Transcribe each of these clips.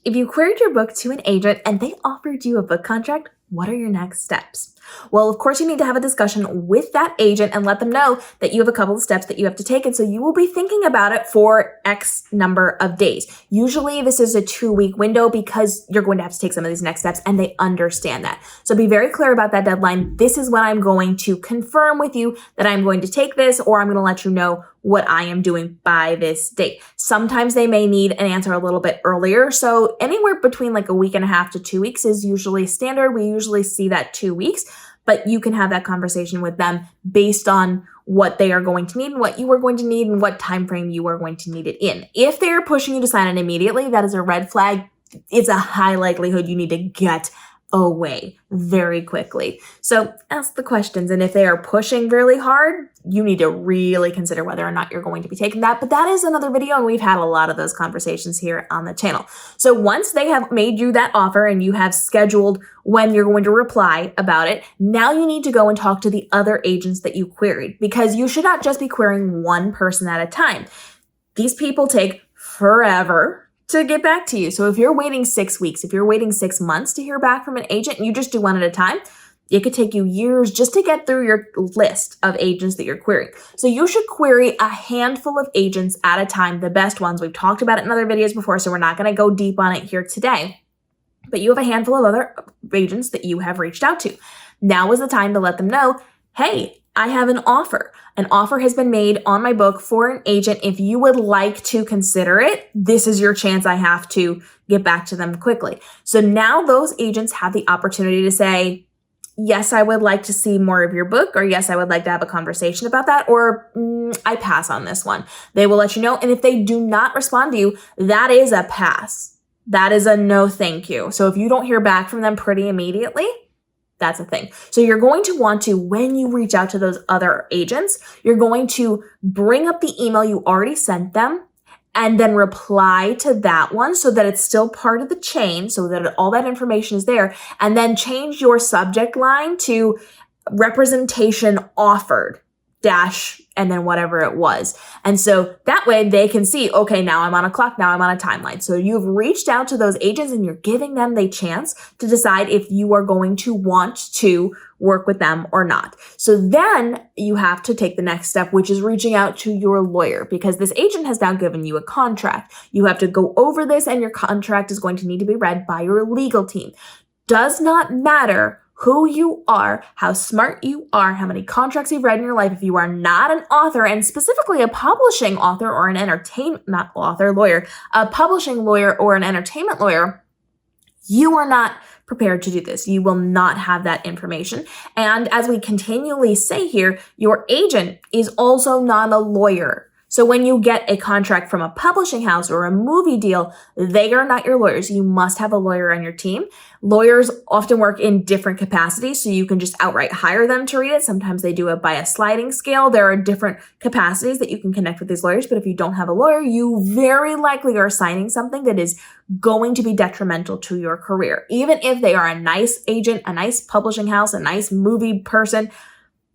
If you queried your book to an agent and they offered you a book contract, what are your next steps? Well, of course, you need to have a discussion with that agent and let them know that you have a couple of steps that you have to take. And so you will be thinking about it for X number of days. Usually this is a 2-week window because you're going to have to take some of these next steps and they understand that. So be very clear about that deadline. This is when I'm going to confirm with you that I'm going to take this, or I'm going to let you know what I am doing by this date. Sometimes they may need an answer a little bit earlier. So anywhere between like a week and a half to 2 weeks is usually standard. We usually see that 2 weeks, but you can have that conversation with them based on what they are going to need and what you are going to need and what time frame you are going to need it in. If they are pushing you to sign it immediately, that is a red flag. It's a high likelihood you need to get away very quickly. So ask the questions. And if they are pushing really hard, you need to really consider whether or not you're going to be taking that. But that is another video, and we've had a lot of those conversations here on the channel. So once they have made you that offer and you have scheduled when you're going to reply about it, now you need to go and talk to the other agents that you queried, because you should not just be querying one person at a time. These people take forever to get back to you. So if you're waiting 6 weeks, if you're waiting 6 months to hear back from an agent and you just do one at a time, it could take you years just to get through your list of agents that you're querying. So you should query a handful of agents at a time, the best ones. We've talked about it in other videos before, so we're not going to go deep on it here today. But you have a handful of other agents that you have reached out to. Now is the time to let them know, hey, I have an offer. An offer has been made on my book for an agent. If you would like to consider it, this is your chance. I have to get back to them quickly. So now those agents have the opportunity to say, yes, I would like to see more of your book, or yes, I would like to have a conversation about that, or I pass on this one. They will let you know. And if they do not respond to you, that is a pass. That is a no thank you. So if you don't hear back from them pretty immediately, that's a thing. So you're going to want to, when you reach out to those other agents, you're going to bring up the email you already sent them and then reply to that one so that it's still part of the chain, so that all that information is there, and then change your subject line to representation offered dash and then whatever it was. And so that way they can see, okay, now I'm on a clock, now I'm on a timeline. So you've reached out to those agents and you're giving them the chance to decide if you are going to want to work with them or not. So then you have to take the next step, which is reaching out to your lawyer, because this agent has now given you a contract. You have to go over this, and your contract is going to need to be read by your legal team. Does not matter who you are, how smart you are, how many contracts you've read in your life. If you are not an author, and specifically a publishing author or an lawyer, a publishing lawyer or an entertainment lawyer, you are not prepared to do this. You will not have that information. And as we continually say here, your agent is also not a lawyer. So when you get a contract from a publishing house or a movie deal, they are not your lawyers. You must have a lawyer on your team. Lawyers often work in different capacities, so you can just outright hire them to read it. Sometimes they do it by a sliding scale. There are different capacities that you can connect with these lawyers, but if you don't have a lawyer, you very likely are signing something that is going to be detrimental to your career. Even if they are a nice agent, a nice publishing house, a nice movie person,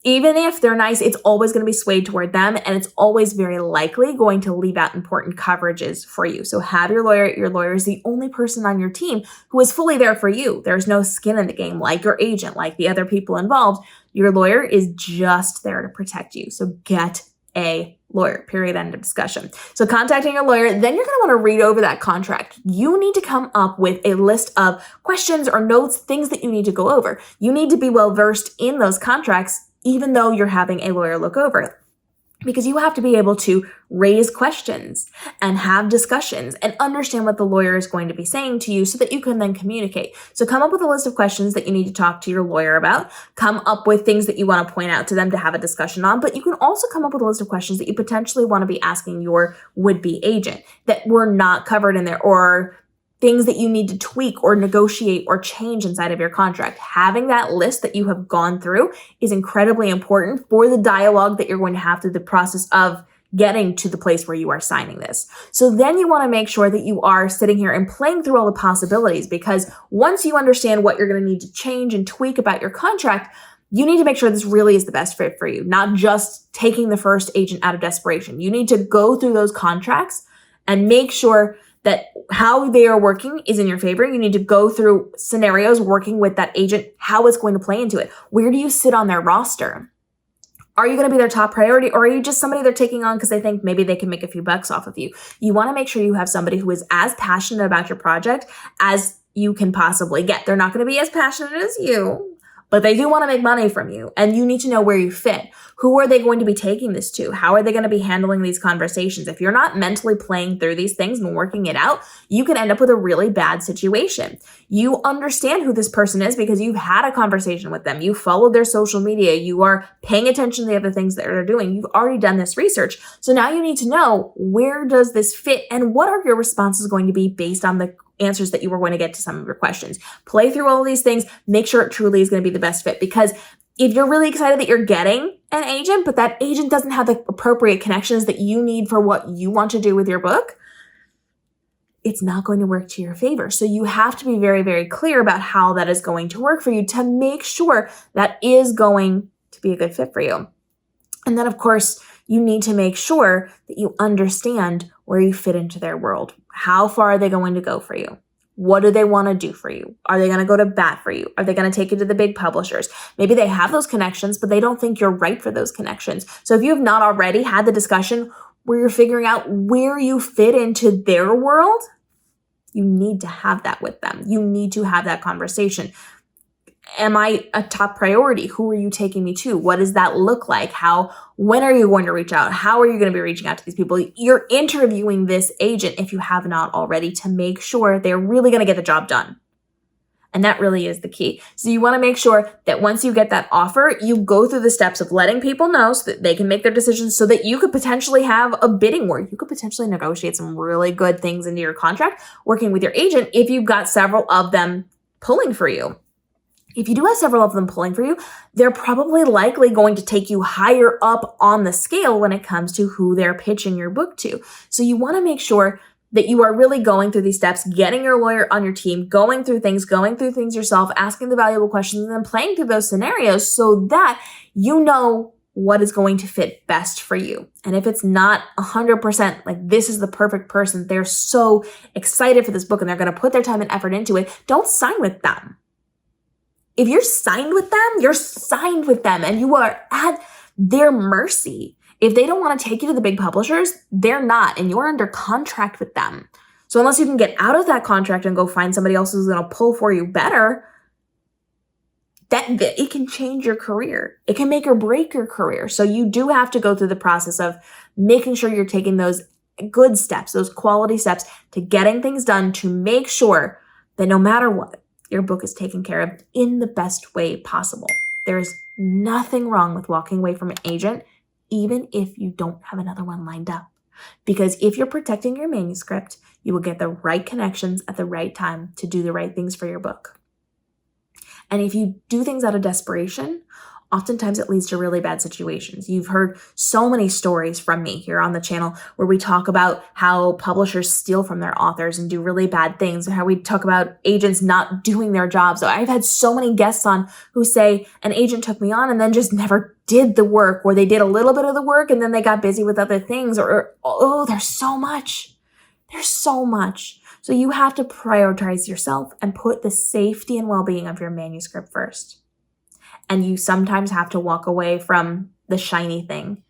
even if they're nice, it's always going to be swayed toward them, and it's always very likely going to leave out important coverages for you. So have your lawyer. Your lawyer is the only person on your team who is fully there for you. There's no skin in the game like your agent, like the other people involved. Your lawyer is just there to protect you. So get a lawyer, period, end of discussion. So contacting your lawyer, then you're going to want to read over that contract. You need to come up with a list of questions or notes, things that you need to go over. You need to be well versed in those contracts, even though you're having a lawyer look over it, because you have to be able to raise questions and have discussions and understand what the lawyer is going to be saying to you so that you can then communicate. So come up with a list of questions that you need to talk to your lawyer about. Come up with things that you want to point out to them to have a discussion on, but you can also come up with a list of questions that you potentially want to be asking your would-be agent that were not covered in there, or things that you need to tweak or negotiate or change inside of your contract. Having that list that you have gone through is incredibly important for the dialogue that you're going to have through the process of getting to the place where you are signing this. So then you want to make sure that you are sitting here and playing through all the possibilities, because once you understand what you're going to need to change and tweak about your contract, you need to make sure this really is the best fit for you, not just taking the first agent out of desperation. You need to go through those contracts and make sure that how they are working is in your favor. You need to go through scenarios working with that agent, how it's going to play into it. Where do you sit on their roster? Are you going to be their top priority, or are you just somebody they're taking on because they think maybe they can make a few bucks off of you? You want to make sure you have somebody who is as passionate about your project as you can possibly get. They're not going to be as passionate as you, but they do want to make money from you, and you need to know where you fit. Who are they going to be taking this to? How are they going to be handling these conversations? If you're not mentally playing through these things and working it out, you can end up with a really bad situation. You understand who this person is because you've had a conversation with them. You followed their social media. You are paying attention to the other things that they're doing. You've already done this research. So now you need to know, where does this fit and what are your responses going to be based on the answers that you were going to get to some of your questions. Play through all of these things. Make sure it truly is going to be the best fit, because if you're really excited that you're getting an agent, but that agent doesn't have the appropriate connections that you need for what you want to do with your book, it's not going to work to your favor. So you have to be very, very clear about how that is going to work for you to make sure that is going to be a good fit for you. And then, of course, you need to make sure that you understand where you fit into their world. How far are they going to go for you? What do they want to do for you? Are they going to go to bat for you? Are they going to take you to the big publishers? Maybe they have those connections, but they don't think you're right for those connections. So if you have not already had the discussion where you're figuring out where you fit into their world, you need to have that with them. You need to have that conversation. Am I a top priority? Who are you taking me to? What does that look like? When are you going to reach out? How are you going to be reaching out to these people? You're interviewing this agent, if you have not already, to make sure they're really going to get the job done. And that really is the key. So you want to make sure that once you get that offer, you go through the steps of letting people know so that they can make their decisions, so that you could potentially have a bidding war. You could potentially negotiate some really good things into your contract working with your agent if you've got several of them pulling for you. If you do have several of them pulling for you, they're probably likely going to take you higher up on the scale when it comes to who they're pitching your book to. So you want to make sure that you are really going through these steps, getting your lawyer on your team, going through things yourself, asking the valuable questions, and then playing through those scenarios so that you know what is going to fit best for you. And if it's not 100% like this is the perfect person, they're so excited for this book and they're going to put their time and effort into it, don't sign with them. If you're signed with them, you're signed with them and you are at their mercy. If they don't want to take you to the big publishers, they're not, and you're under contract with them. So unless you can get out of that contract and go find somebody else who's going to pull for you better, that it can change your career. It can make or break your career. So you do have to go through the process of making sure you're taking those good steps, those quality steps to getting things done to make sure that no matter what, your book is taken care of in the best way possible. There is nothing wrong with walking away from an agent, even if you don't have another one lined up. Because if you're protecting your manuscript, you will get the right connections at the right time to do the right things for your book. And if you do things out of desperation, oftentimes it leads to really bad situations. You've heard so many stories from me here on the channel where we talk about how publishers steal from their authors and do really bad things, and how we talk about agents not doing their job. So I've had so many guests on who say an agent took me on and then just never did the work, or they did a little bit of the work and then they got busy with other things, or there's so much. There's so much. So you have to prioritize yourself and put the safety and well-being of your manuscript first. And you sometimes have to walk away from the shiny thing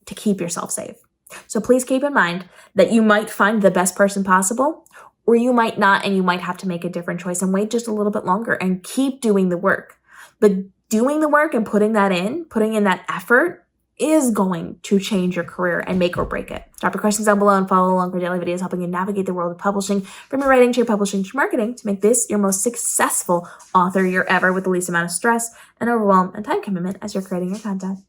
to keep yourself safe. So please keep in mind that you might find the best person possible, or you might not, and you might have to make a different choice and wait just a little bit longer and keep doing the work. But doing the work and putting in that effort is going to change your career and make or break it. Drop your questions down below and follow along for daily videos helping you navigate the world of publishing, from your writing to your publishing to marketing, to make this your most successful author year ever with the least amount of stress and overwhelm and time commitment as you're creating your content.